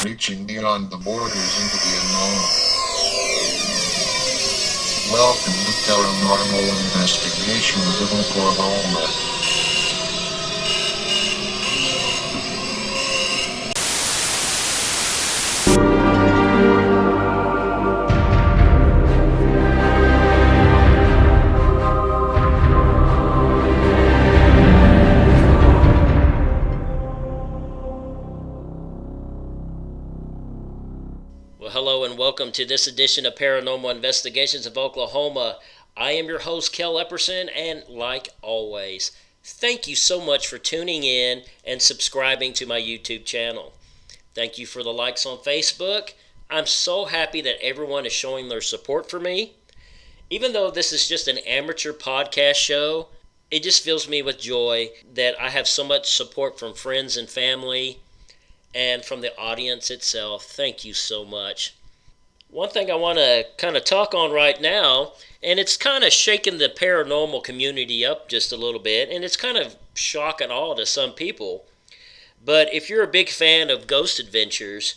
reaching beyond the borders into the unknown. Welcome to Paranormal Investigations of Oklahoma. Hello and welcome to this edition of Paranormal Investigations of Oklahoma. I am your host, Kale Epperson, and like always, thank you so much for tuning in and subscribing to my YouTube channel. Thank you for the likes on Facebook. I'm so happy that everyone is showing their support for me. Even though this is just an amateur podcast show, it just fills me with joy that I have so much support from friends and family and from the audience itself. Thank you so much. One thing I want to kind of talk on right now, and it's kind of shaking the paranormal community up just a little bit, and it's kind of shock and awe to some people. But if you're a big fan of ghost adventures,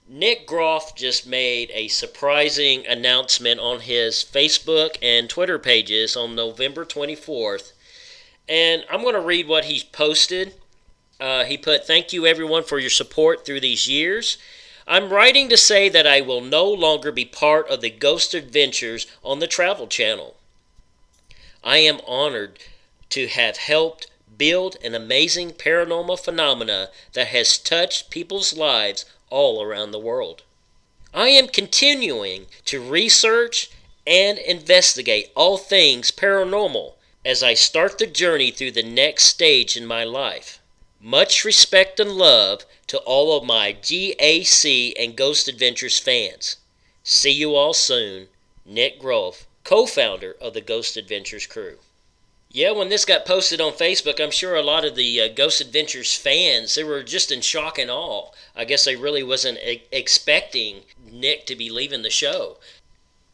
Nick Groff just made a surprising announcement on his Facebook and Twitter pages on November 24th. And I'm going to read what he posted. He put, "Thank you everyone for your support through these years. I'm writing to say that I will no longer be part of the Ghost Adventures on the Travel Channel. I am honored to have helped build an amazing paranormal phenomena that has touched people's lives all around the world. I am continuing to research and investigate all things paranormal as I start the journey through the next stage in my life. Much respect and love to all of my GAC and Ghost Adventures fans. See you all soon. Nick Groff, co-founder of the Ghost Adventures crew." Yeah, when this got posted on Facebook, I'm sure a lot of the Ghost Adventures fans, they were just in shock and awe. I guess they really wasn't expecting Nick to be leaving the show.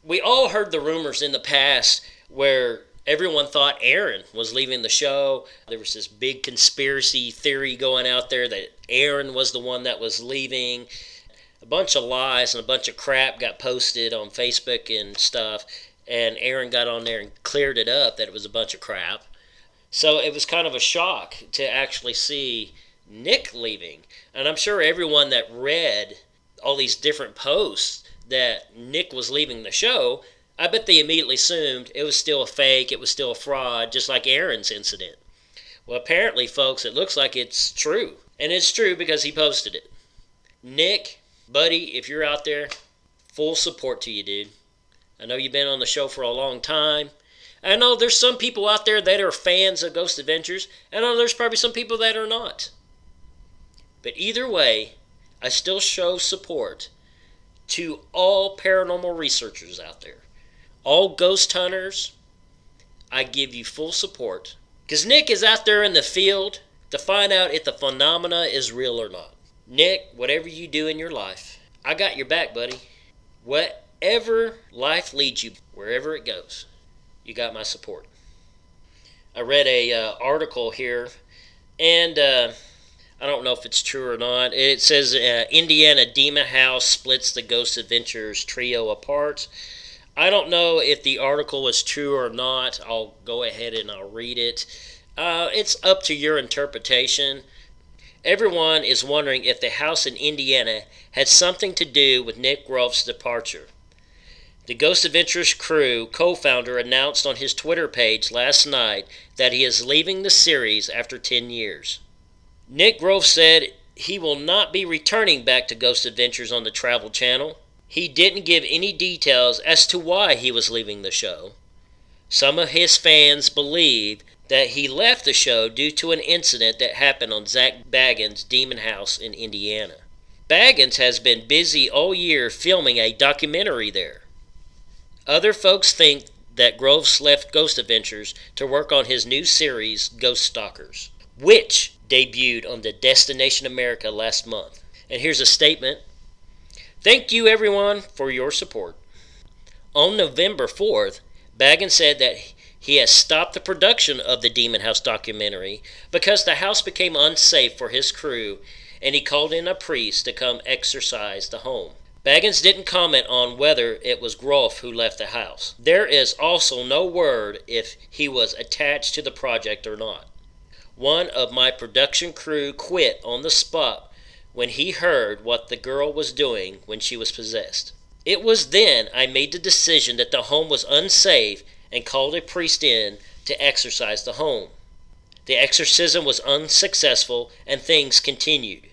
We all heard the rumors in the past where everyone thought Aaron was leaving the show. There was this big conspiracy theory going out there that Aaron was the one that was leaving. A bunch of lies and a bunch of crap got posted on Facebook and stuff, and Aaron got on there and cleared it up that it was a bunch of crap. So it was kind of a shock to actually see Nick leaving. And I'm sure everyone that read all these different posts that Nick was leaving the show, I bet they immediately assumed it was still a fake, it was still a fraud, just like Aaron's incident. Well, apparently, folks, it looks like it's true. And it's true because he posted it. Nick, buddy, if you're out there, full support to you, dude. I know you've been on the show for a long time. I know there's some people out there that are fans of Ghost Adventures. I know there's probably some people that are not. But either way, I still show support to all paranormal researchers out there. All ghost hunters, I give you full support. Because Nick is out there in the field to find out if the phenomena is real or not. Nick, whatever you do in your life, I got your back, buddy. Whatever life leads you, wherever it goes, you got my support. I read a article here, and I don't know if it's true or not. It says Indiana Demon House splits the Ghost Adventures trio apart. I don't know if the article is true or not. I'll go ahead and I'll read it. It's up to your interpretation. Everyone is wondering if the house in Indiana had something to do with Nick Groff's departure. The Ghost Adventures crew co-founder announced on his Twitter page last night that he is leaving the series after 10 years. Nick Groff said he will not be returning back to Ghost Adventures on the Travel Channel. He didn't give any details as to why he was leaving the show. Some of his fans believe that he left the show due to an incident that happened on Zach Bagans' Demon House in Indiana. Bagans has been busy all year filming a documentary there. Other folks think that Groves left Ghost Adventures to work on his new series, Ghost Stalkers, which debuted on the Destination America last month. And here's a statement. "Thank you everyone for your support. On November 4th, Baggins said that he has stopped the production of the Demon House documentary because the house became unsafe for his crew and he called in a priest to come exorcise the home. Baggins didn't comment on whether it was Groff who left the house. There is also no word if he was attached to the project or not. One of my production crew quit on the spot when he heard what the girl was doing when she was possessed. It was then I made the decision that the home was unsafe and called a priest in to exorcise the home. The exorcism was unsuccessful and things continued.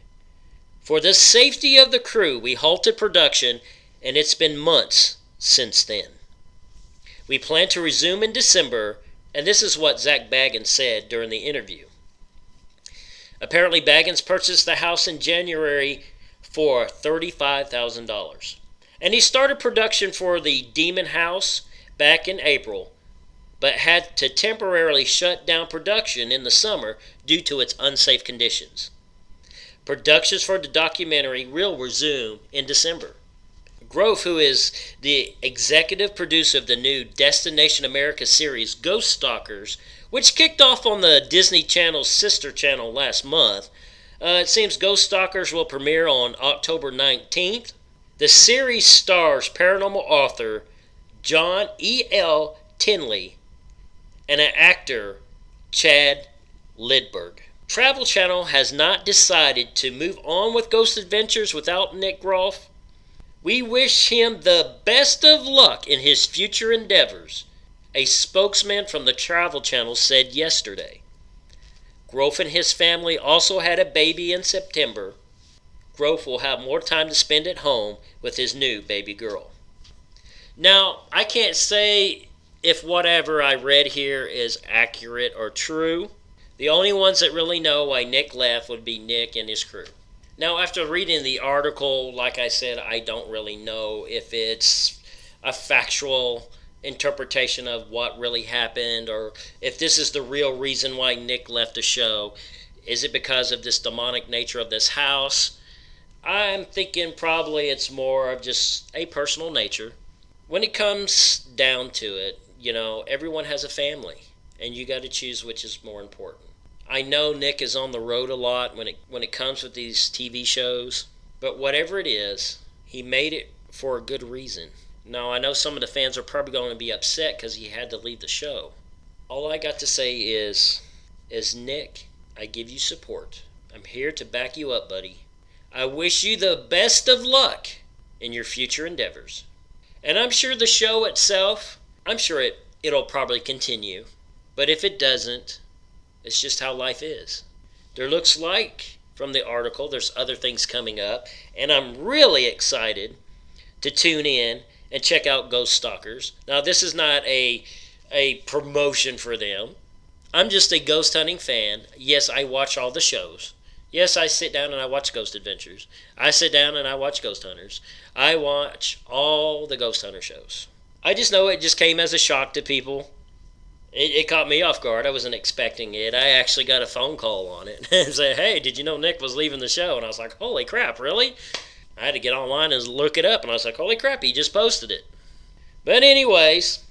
For the safety of the crew, we halted production, and it's been months since then. We plan to resume in December, and this is what Zach Baggins said during the interview. Apparently, Baggins purchased the house in January for $35,000. And he started production for the Demon House back in April, but had to temporarily shut down production in the summer due to its unsafe conditions. Productions for the documentary will resume in December. Groff, who is the executive producer of the new Destination America series Ghost Stalkers, which kicked off on the Disney Channel's sister channel last month, it seems Ghost Stalkers will premiere on October 19th. The series stars paranormal author John E.L. Tinley and an actor, Chad Lidberg. Travel Channel has not decided to move on with Ghost Adventures without Nick Groff. We wish him the best of luck in his future endeavors, a spokesman from the Travel Channel said yesterday. Groff and his family also had a baby in September. Groff will have more time to spend at home with his new baby girl. Now, I can't say if whatever I read here is accurate or true. The only ones that really know why Nick left would be Nick and his crew. Now, after reading the article, like I said, I don't really know if it's a factual interpretation of what really happened or if this is the real reason why Nick left the show. Is it because of this demonic nature of this house? I'm thinking probably it's more of just a personal nature. When it comes down to it, everyone has a family, and you got to choose which is more important. I know Nick is on the road a lot when it comes with these TV shows, but whatever it is, he made it for a good reason. Now, I know some of the fans are probably going to be upset because he had to leave the show. All I got to say is Nick, I give you support. I'm here to back you up, buddy. I wish you the best of luck in your future endeavors. And I'm sure the show itself, it'll probably continue. But if it doesn't, it's just how life is. There looks like, from the article, there's other things coming up. And I'm really excited to tune in and check out Ghost Stalkers. Now, this is not a promotion for them. I'm just a ghost hunting fan. Yes, I watch all the shows. Yes, I sit down and I watch Ghost Adventures. I sit down and I watch Ghost Hunters. I watch all the Ghost Hunter shows. I just know it just came as a shock to people. It caught me off guard. I wasn't expecting it. I actually got a phone call on it and said, hey, did you know Nick was leaving the show? And I was like, holy crap, really? I had to get online and look it up, and I was like, holy crap, he just posted it. But anyways,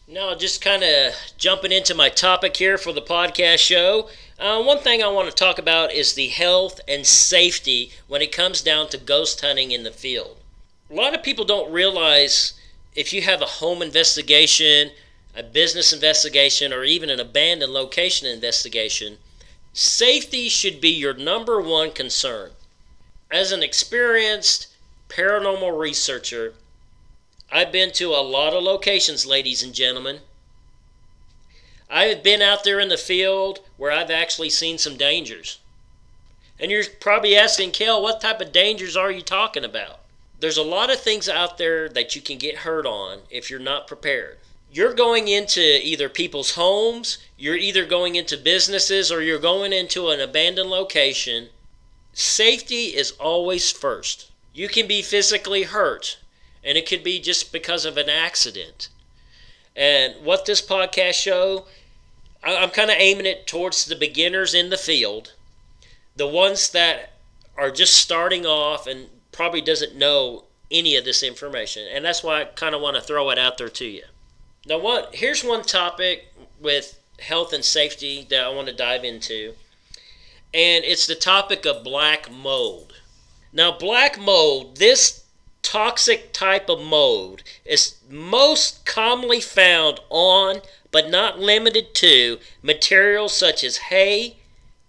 now just kind of jumping into my topic here for the podcast show. One thing I want to talk about is the health and safety when it comes down to ghost hunting in the field. A lot of people don't realize if you have a home investigation, a business investigation, or even an abandoned location investigation, safety should be your number one concern. As an experienced paranormal researcher, I've been to a lot of locations, ladies and gentlemen. I've been out there in the field where I've actually seen some dangers. And you're probably asking, Kale, what type of dangers are you talking about? There's a lot of things out there that you can get hurt on if you're not prepared. You're going into either people's homes, you're either going into businesses, or you're going into an abandoned location. Safety is always first. You can be physically hurt, and it could be just because of an accident. And what this podcast show, I'm kind of aiming it towards the beginners in the field, the ones that are just starting off and probably doesn't know any of this information. And that's why I kind of want to throw it out there to you. Now, here's one topic with health and safety that I want to dive into. and it's the topic of black mold. Now, black mold, this toxic type of mold, is most commonly found on, but not limited to, materials such as hay,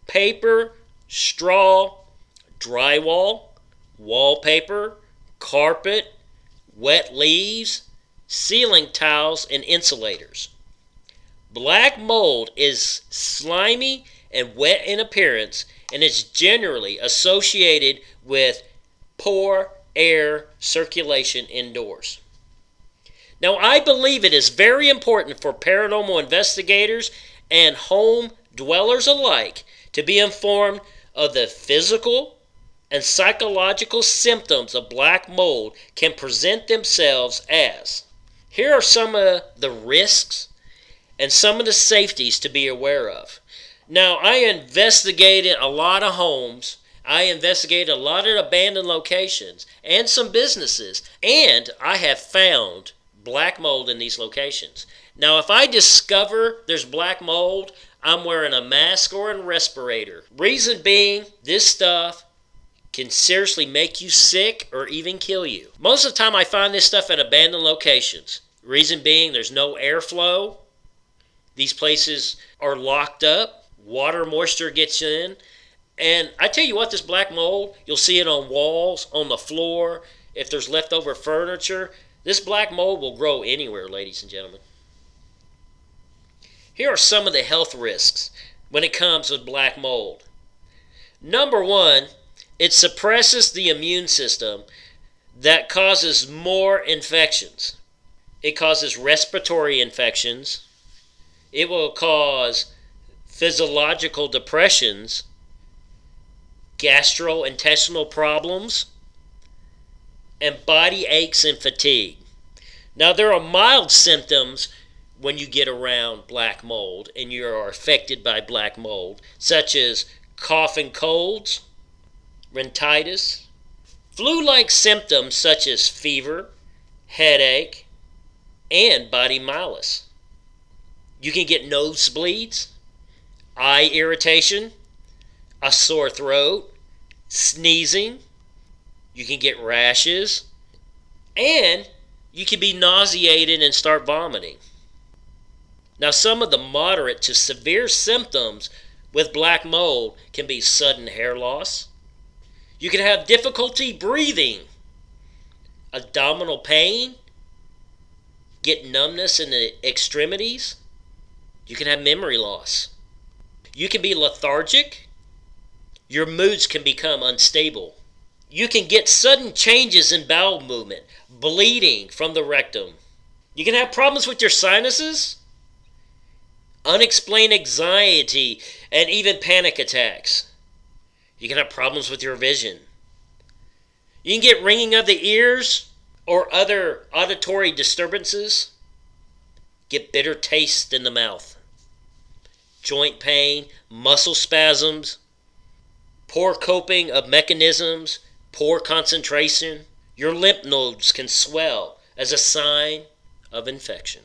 paper, straw, drywall, wallpaper, carpet, wet leaves, ceiling tiles, and insulators. Black mold is slimy and wet in appearance and is generally associated with poor air circulation indoors. Now, I believe it is very important for paranormal investigators and home dwellers alike to be informed of the physical and psychological symptoms of black mold can present themselves as. Here are some of the risks and some of the safeties to be aware of. Now, I investigated a lot of homes. I investigated a lot of abandoned locations and some businesses, and I have found black mold in these locations. Now, if I discover there's black mold, I'm wearing a mask or a respirator. Reason being, this stuff can seriously make you sick or even kill you. Most of the time I find this stuff at abandoned locations. Reason being, there's no airflow. These places are locked up. Water moisture gets in. And I tell you what, this black mold, you'll see it on walls, on the floor. If there's leftover furniture, this black mold will grow anywhere, ladies and gentlemen. Here are some of the health risks when it comes with black mold. Number one, it suppresses the immune system that causes more infections. It causes respiratory infections. It will cause physiological depressions, gastrointestinal problems, and body aches and fatigue. Now, there are mild symptoms when you get around black mold and you are affected by black mold, such as cough and colds, rhinitis, flu-like symptoms such as fever, headache, and body malaise. You can get nosebleeds, eye irritation, a sore throat, sneezing. You can get rashes, and you can be nauseated and start vomiting. Now, some of the moderate to severe symptoms with black mold can be sudden hair loss. You can have difficulty breathing, abdominal pain, get numbness in the extremities. You can have memory loss. You can be lethargic. Your moods can become unstable. You can get sudden changes in bowel movement, bleeding from the rectum. You can have problems with your sinuses, unexplained anxiety, and even panic attacks. You can have problems with your vision. You can get ringing of the ears or other auditory disturbances. Get bitter taste in the mouth. Joint pain, muscle spasms, poor coping of mechanisms, poor concentration. Your lymph nodes can swell as a sign of infection.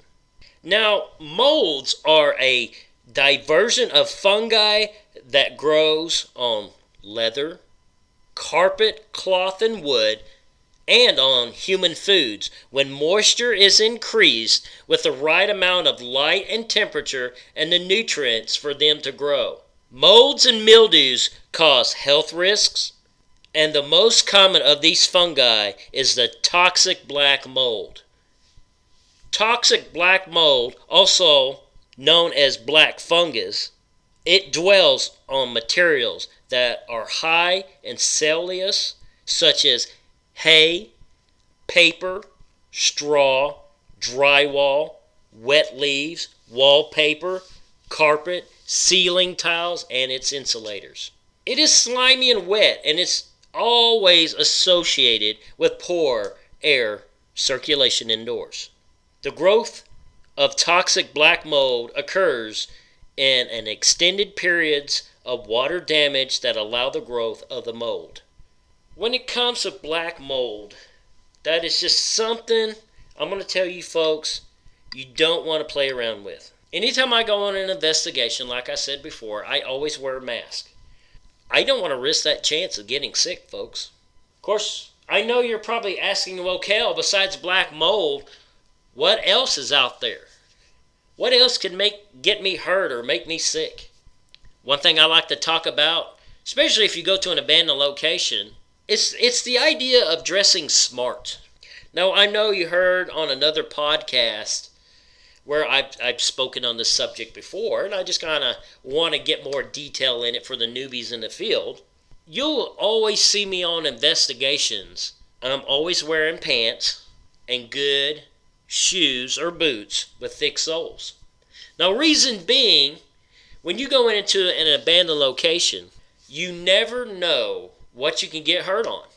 Now, molds are a diversion of fungi that grows on leather, carpet, cloth, and wood, and on human foods when moisture is increased with the right amount of light and temperature and the nutrients for them to grow. Molds and mildews cause health risks, and the most common of these fungi is the toxic black mold. Toxic black mold, also known as black fungus, it dwells on materials that are high in cellulose, such as hay, paper, straw, drywall, wet leaves, wallpaper, carpet, ceiling tiles, and its insulators. It is slimy and wet, and it's always associated with poor air circulation indoors. The growth of toxic black mold occurs in an extended periods of water damage that allow the growth of the mold. When it comes to black mold, that is just something I'm going to tell you folks you don't want to play around with. Anytime I go on an investigation, like I said before, I always wear a mask. I don't want to risk that chance of getting sick, folks. Of course, I know you're probably asking, well, Kale, besides black mold, what else is out there? What else can get me hurt or make me sick? One thing I like to talk about, especially if you go to an abandoned location, it's the idea of dressing smart. Now, I know you heard on another podcast where I've spoken on this subject before, and I just kind of want to get more detail in it for the newbies in the field. You'll always see me on investigations, and I'm always wearing pants and good shoes or boots with thick soles. Now, reason being, when you go into an abandoned location, you never know what you can get hurt on.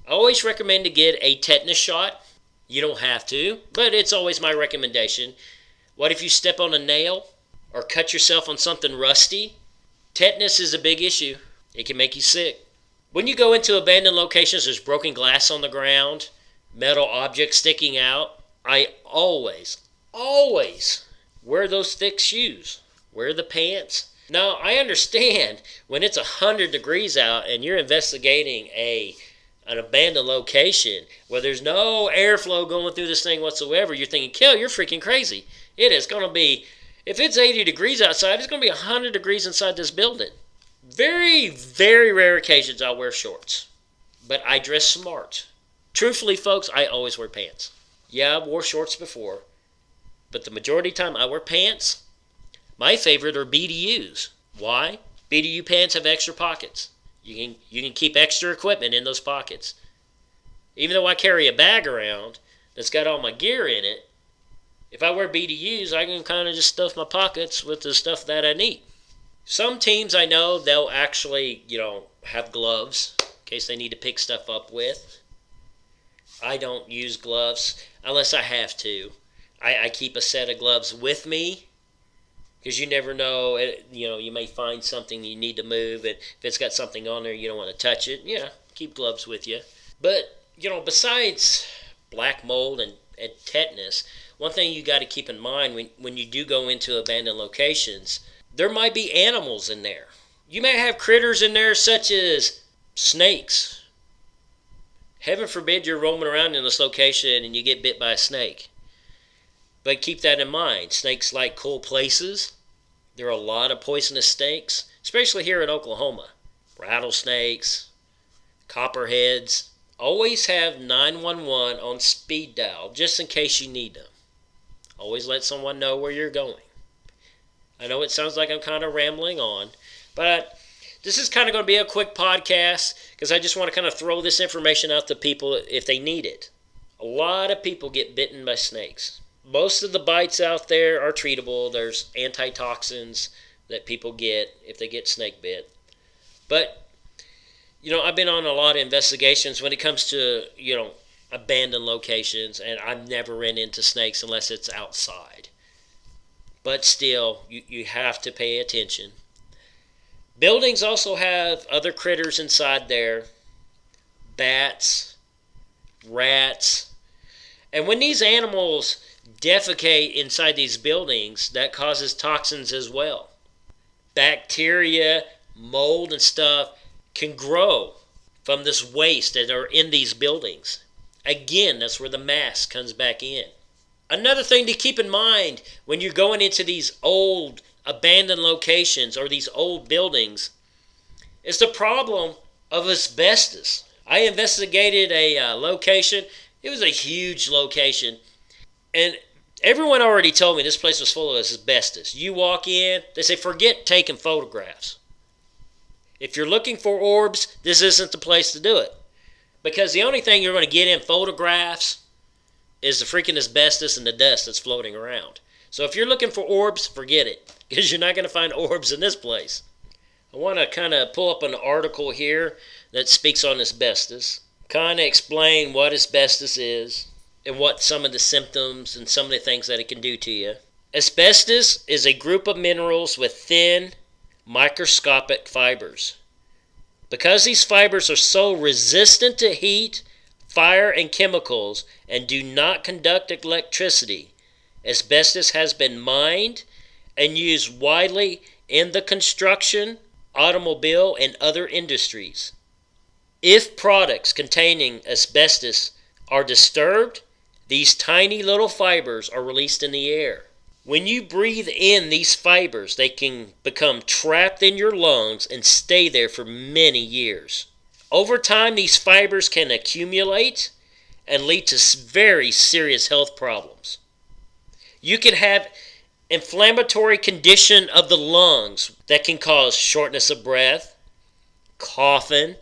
I always recommend to get a tetanus shot. You don't have to, but it's always my recommendation. What if you step on a nail or cut yourself on something rusty? Tetanus is a big issue. It can make you sick. When you go into abandoned locations, there's broken glass on the ground, metal objects sticking out. I always wear those thick shoes. Wear the pants. Now, I understand when it's 100 degrees out and you're investigating an abandoned location where there's no airflow going through this thing whatsoever, you're thinking, Kale, you're freaking crazy. It is going to be, if it's 80 degrees outside, it's going to be 100 degrees inside this building. Very, very rare occasions I'll wear shorts, but I dress smart. Truthfully, folks, I always wear pants. Yeah, I've wore shorts before, but the majority of the time I wear pants. My favorite are BDUs. Why? BDU pants have extra pockets. You can keep extra equipment in those pockets. Even though I carry a bag around that's got all my gear in it, if I wear BDUs, I can kind of just stuff my pockets with the stuff that I need. Some teams I know, they'll actually, have gloves in case they need to pick stuff up with. I don't use gloves unless I have to. I keep a set of gloves with me because you never know, you may find something you need to move, and if it's got something on there, you don't want to touch it. Yeah, keep gloves with you. But, besides black mold and tetanus, one thing you got to keep in mind when you do go into abandoned locations, there might be animals in there. You may have critters in there such as snakes. Heaven forbid you're roaming around in this location and you get bit by a snake. But keep that in mind. Snakes like cool places. There are a lot of poisonous snakes, especially here in Oklahoma. Rattlesnakes, copperheads. Always have 911 on speed dial just in case you need them. Always let someone know where you're going. I know it sounds like I'm kind of rambling on, but this is kind of going to be a quick podcast because I just want to kind of throw this information out to people if they need it. A lot of people get bitten by snakes. Most of the bites out there are treatable. There's antitoxins that people get if they get snake bit. But, I've been on a lot of investigations when it comes to, abandoned locations, and I've never ran into snakes unless it's outside. But still, you have to pay attention. Buildings also have other critters inside there. Bats, rats. And when these animals defecate inside these buildings, that causes toxins as well. Bacteria, mold, and stuff can grow from this waste that are in these buildings. Again, that's where the mask comes back in. Another thing to keep in mind when you're going into these old abandoned locations or these old buildings is the problem of asbestos. I investigated a location. It was a huge location. And everyone already told me this place was full of asbestos. You walk in, they say, forget taking photographs. If you're looking for orbs, this isn't the place to do it. Because the only thing you're going to get in photographs is the freaking asbestos and the dust that's floating around. So if you're looking for orbs, forget it. Because you're not going to find orbs in this place. I want to kind of pull up an article here that speaks on asbestos. Kind of explain what asbestos is and what some of the symptoms and some of the things that it can do to you. Asbestos is a group of minerals with thin, microscopic fibers. Because these fibers are so resistant to heat, fire, and chemicals and do not conduct electricity, asbestos has been mined and used widely in the construction automobile, and other industries. If products containing asbestos are disturbed, these tiny little fibers are released in the air. When you breathe in these fibers, they can become trapped in your lungs and stay there for many years. Over time, these fibers can accumulate and lead to very serious health problems. You can have inflammatory condition of the lungs that can cause shortness of breath, coughing,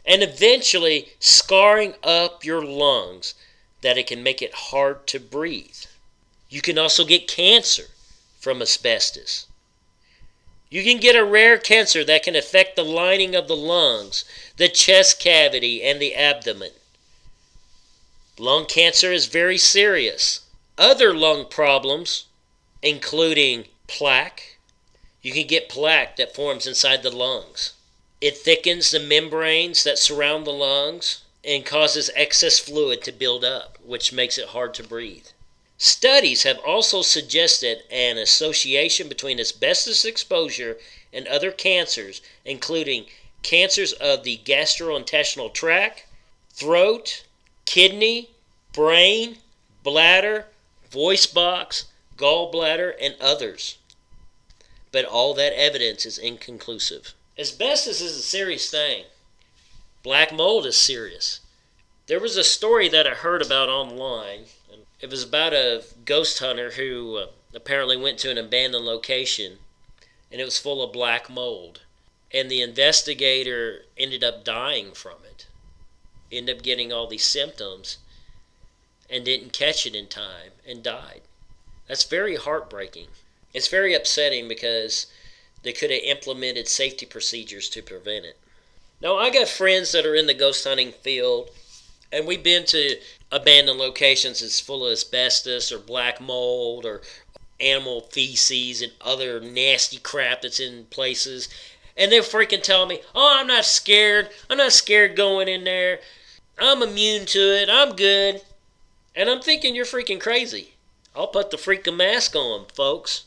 and eventually scarring up your lungs that it can make it hard to breathe. You can also get cancer from asbestos. You can get a rare cancer that can affect the lining of the lungs, the chest cavity, and the abdomen. Lung cancer is very serious. Other lung problems, including plaque. You can get plaque that forms inside the lungs. It thickens the membranes that surround the lungs and causes excess fluid to build up, which makes it hard to breathe. Studies have also suggested an association between asbestos exposure and other cancers, including cancers of the gastrointestinal tract, throat, kidney, brain, bladder, voice box, gallbladder, and others. But all that evidence is inconclusive. Asbestos is a serious thing. Black mold is serious. There was a story that I heard about online. It was about a ghost hunter who apparently went to an abandoned location, and it was full of black mold. And the investigator ended up dying from it. Ended up getting all these symptoms and didn't catch it in time and died. That's very heartbreaking. It's very upsetting because they could have implemented safety procedures to prevent it. Now, I got friends that are in the ghost hunting field, and we've been to abandoned locations that's full of asbestos or black mold or animal feces and other nasty crap that's in places. And they're freaking telling me, oh, I'm not scared. I'm not scared going in there. I'm immune to it. I'm good. And I'm thinking, you're freaking crazy. I'll put the freaking mask on, folks.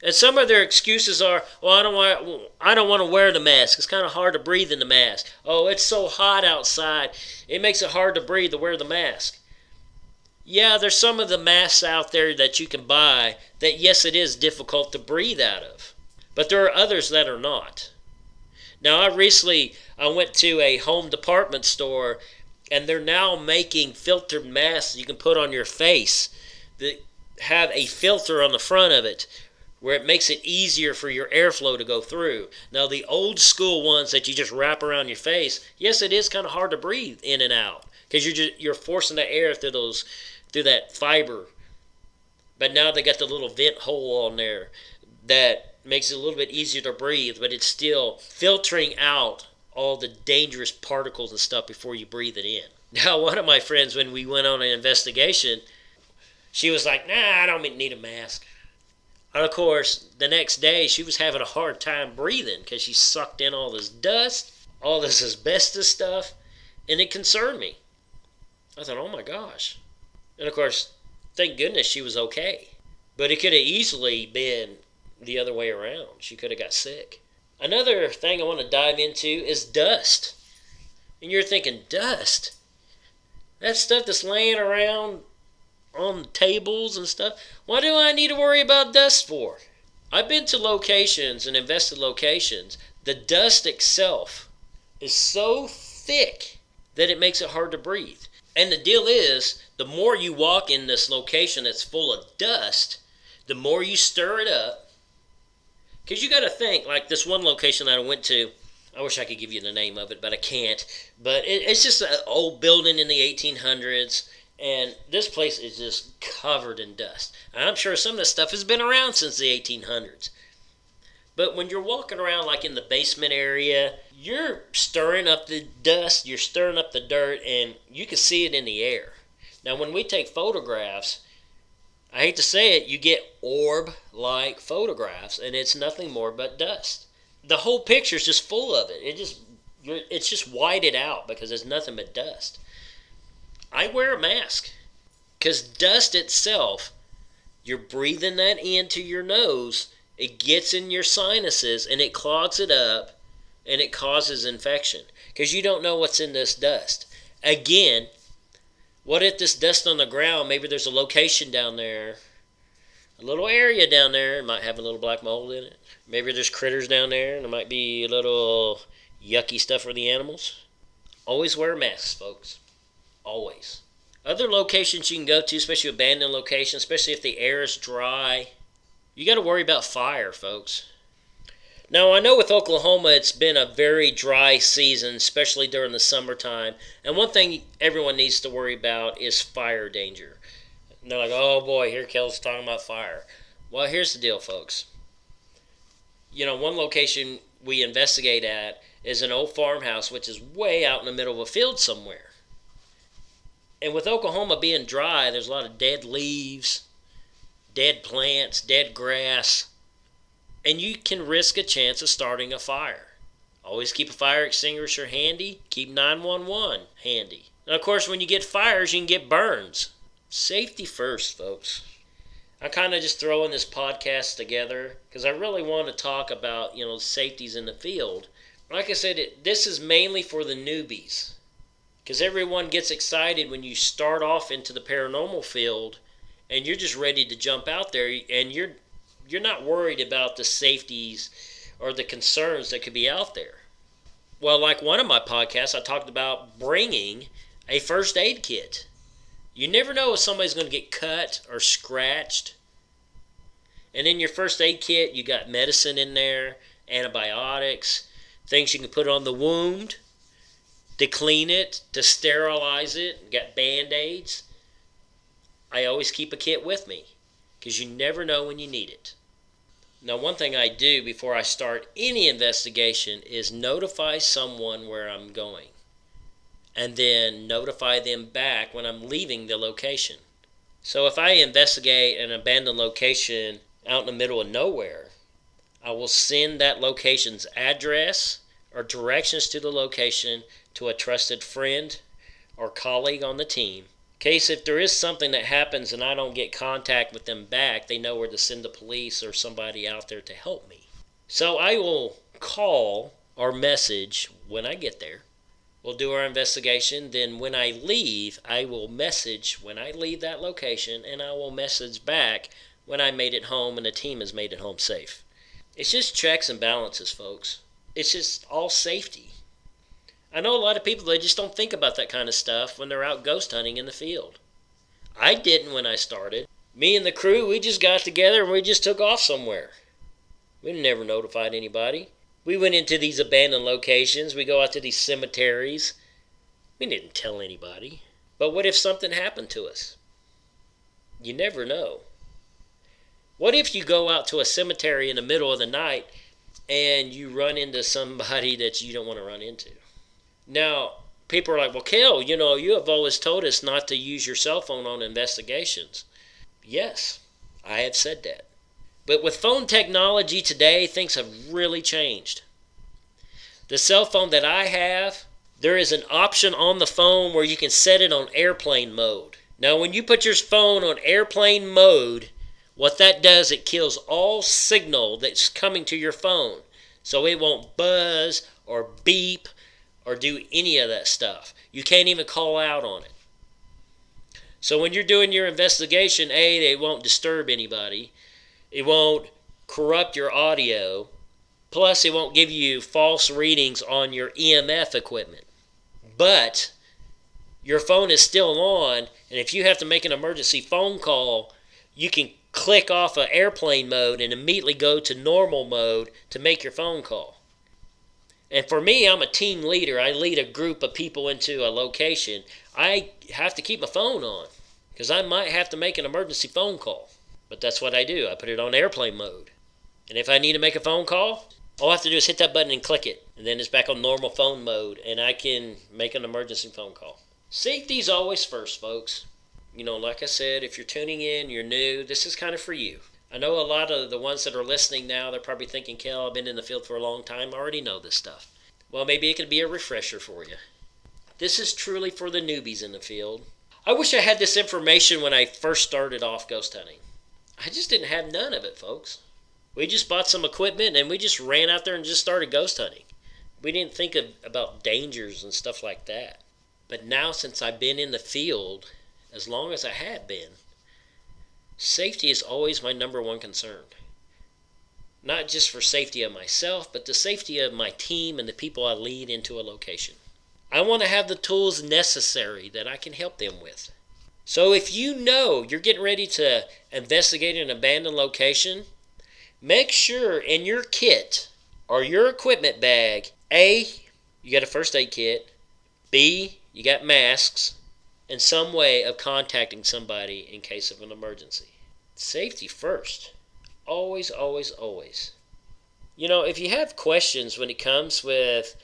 And some of their excuses are, well, I don't want to wear the mask. It's kind of hard to breathe in the mask. Oh, it's so hot outside. It makes it hard to breathe to wear the mask. Yeah, there's some of the masks out there that you can buy that, yes, it is difficult to breathe out of. But there are others that are not. Now, I went to a home department store, and they're now making filtered masks you can put on your face that have a filter on the front of it, where it makes it easier for your airflow to go through. Now, the old school ones that you just wrap around your face, yes, it is kind of hard to breathe in and out because you're forcing the air through that fiber. But now they got the little vent hole on there that makes it a little bit easier to breathe, but it's still filtering out all the dangerous particles and stuff before you breathe it in. Now, one of my friends, when we went on an investigation, she was like, nah, I don't need a mask. And of course, the next day, she was having a hard time breathing because she sucked in all this dust, all this asbestos stuff, and it concerned me. I thought, oh my gosh. And of course, thank goodness she was okay. But it could have easily been the other way around. She could have got sick. Another thing I want to dive into is dust. And you're thinking, dust? That stuff that's laying around on tables and stuff. What do I need to worry about dust for? I've been to locations and invested locations. The dust itself is so thick that it makes it hard to breathe. And the deal is, the more you walk in this location that's full of dust, the more you stir it up. Because you got to think, like this one location that I went to, I wish I could give you the name of it, but I can't. But it's just an old building in the 1800s. And this place is just covered in dust. And I'm sure some of this stuff has been around since the 1800s. But when you're walking around like in the basement area, you're stirring up the dust, you're stirring up the dirt, and you can see it in the air. Now when we take photographs, I hate to say it, you get orb-like photographs, and it's nothing more but dust. The whole picture's just full of it. It's just whited out because it's nothing but dust. I wear a mask because dust itself, you're breathing that into your nose, It gets in your sinuses and it clogs it up and it causes infection because you don't know what's in this dust. Again, what if this dust on the ground, maybe there's a location down there, a little area down there, it might have a little black mold in it. Maybe there's critters down there and there might be a little yucky stuff for the animals. Always wear masks, folks. Always. Other locations you can go to, especially abandoned locations, especially if the air is dry, you got to worry about fire, folks. Now, I know with Oklahoma, it's been a very dry season, especially during the summertime. And one thing everyone needs to worry about is fire danger. And they're like, oh boy, here Kale's talking about fire. Well, here's the deal, folks. One location we investigate at is an old farmhouse, which is way out in the middle of a field somewhere. And with Oklahoma being dry, there's a lot of dead leaves, dead plants, dead grass. And you can risk a chance of starting a fire. Always keep a fire extinguisher handy. Keep 911 handy. And of course, when you get fires, you can get burns. Safety first, folks. I'm kind of just throwing this podcast together because I really want to talk about, safeties in the field. Like I said, this is mainly for the newbies. Because everyone gets excited when you start off into the paranormal field and you're just ready to jump out there and you're not worried about the safeties or the concerns that could be out there. Well, like one of my podcasts, I talked about bringing a first aid kit. You never know if somebody's going to get cut or scratched. And in your first aid kit, you got medicine in there, antibiotics, things you can put on the wound to clean it, to sterilize it. You got Band-Aids. I always keep a kit with me because you never know when you need it. Now, one thing I do before I start any investigation is notify someone where I'm going and then notify them back when I'm leaving the location. So if I investigate an abandoned location out in the middle of nowhere, I will send that location's address or directions to the location to a trusted friend or colleague on the team. In case if there is something that happens and I don't get contact with them back, they know where to send the police or somebody out there to help me. So I will call or message when I get there. We'll do our investigation. Then when I leave, I will message when I leave that location, and I will message back when I made it home and the team has made it home safe. It's just checks and balances, folks. It's just all safety. I know a lot of people, they just don't think about that kind of stuff when they're out ghost hunting in the field. I didn't when I started. Me and the crew, we just got together and we just took off somewhere. We never notified anybody. We went into these abandoned locations. We go out to these cemeteries. We didn't tell anybody. But what if something happened to us? You never know. What if you go out to a cemetery in the middle of the night and you run into somebody that you don't want to run into? Now, people are like, well, Kale, you have always told us not to use your cell phone on investigations. Yes, I have said that. But with phone technology today, things have really changed. The cell phone that I have, there is an option on the phone where you can set it on airplane mode. Now, when you put your phone on airplane mode, what that does, it kills all signal that's coming to your phone. So it won't buzz or beep or do any of that stuff. You can't even call out on it. So when you're doing your investigation, it won't disturb anybody. It won't corrupt your audio. Plus, it won't give you false readings on your EMF equipment. But your phone is still on, and if you have to make an emergency phone call, you can click off of airplane mode and immediately go to normal mode to make your phone call. And for me, I'm a team leader. I lead a group of people into a location. I have to keep my phone on because I might have to make an emergency phone call. But that's what I do. I put it on airplane mode. And if I need to make a phone call, all I have to do is hit that button and click it. And then it's back on normal phone mode, and I can make an emergency phone call. Safety's always first, folks. Like I said, if you're tuning in, you're new, this is kind of for you. I know a lot of the ones that are listening now, they're probably thinking, Kel, I've been in the field for a long time. I already know this stuff. Well, maybe it could be a refresher for you. This is truly for the newbies in the field. I wish I had this information when I first started off ghost hunting. I just didn't have none of it, folks. We just bought some equipment and we just ran out there and just started ghost hunting. We didn't think about dangers and stuff like that. But now, since I've been in the field, as long as I have been, safety is always my number one concern. Not just for safety of myself, but the safety of my team and the people I lead into a location. I want to have the tools necessary that I can help them with. So if you know you're getting ready to investigate an abandoned location, make sure in your kit or your equipment bag, A, you got a first aid kit, B, you got masks, and some way of contacting somebody in case of an emergency. Safety first. Always, always, always. You know, if you have questions when it comes with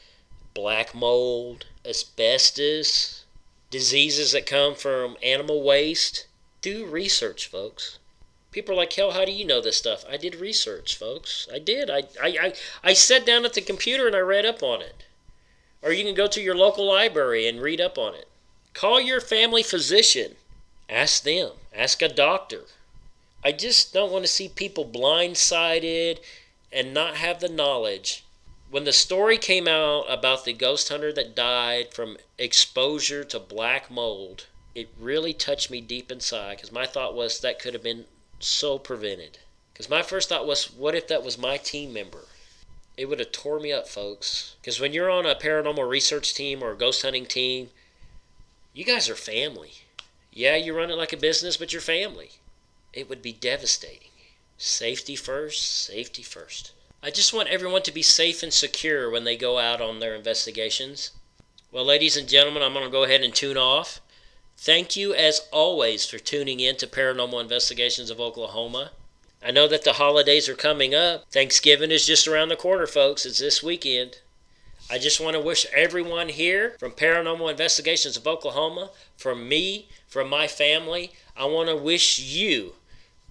black mold, asbestos, diseases that come from animal waste, do research, folks. People are like, hell, how do you know this stuff? I did research, folks. I did. I sat down at the computer and I read up on it. Or you can go to your local library and read up on it. Call your family physician. Ask them. Ask a doctor. I just don't want to see people blindsided and not have the knowledge. When the story came out about the ghost hunter that died from exposure to black mold, it really touched me deep inside because my thought was that could have been so prevented. Because my first thought was, what if that was my team member? It would have tore me up, folks. Because when you're on a paranormal research team or a ghost hunting team, you guys are family. Yeah, you run it like a business, but you're family. It would be devastating. Safety first, safety first. I just want everyone to be safe and secure when they go out on their investigations. Well, ladies and gentlemen, I'm going to go ahead and tune off. Thank you, as always, for tuning in to Paranormal Investigations of Oklahoma. I know that the holidays are coming up. Thanksgiving is just around the corner, folks. It's this weekend. I just want to wish everyone here from Paranormal Investigations of Oklahoma, from me, from my family, I want to wish you,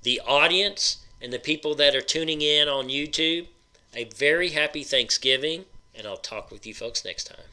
the audience, and the people that are tuning in on YouTube, a very happy Thanksgiving, and I'll talk with you folks next time.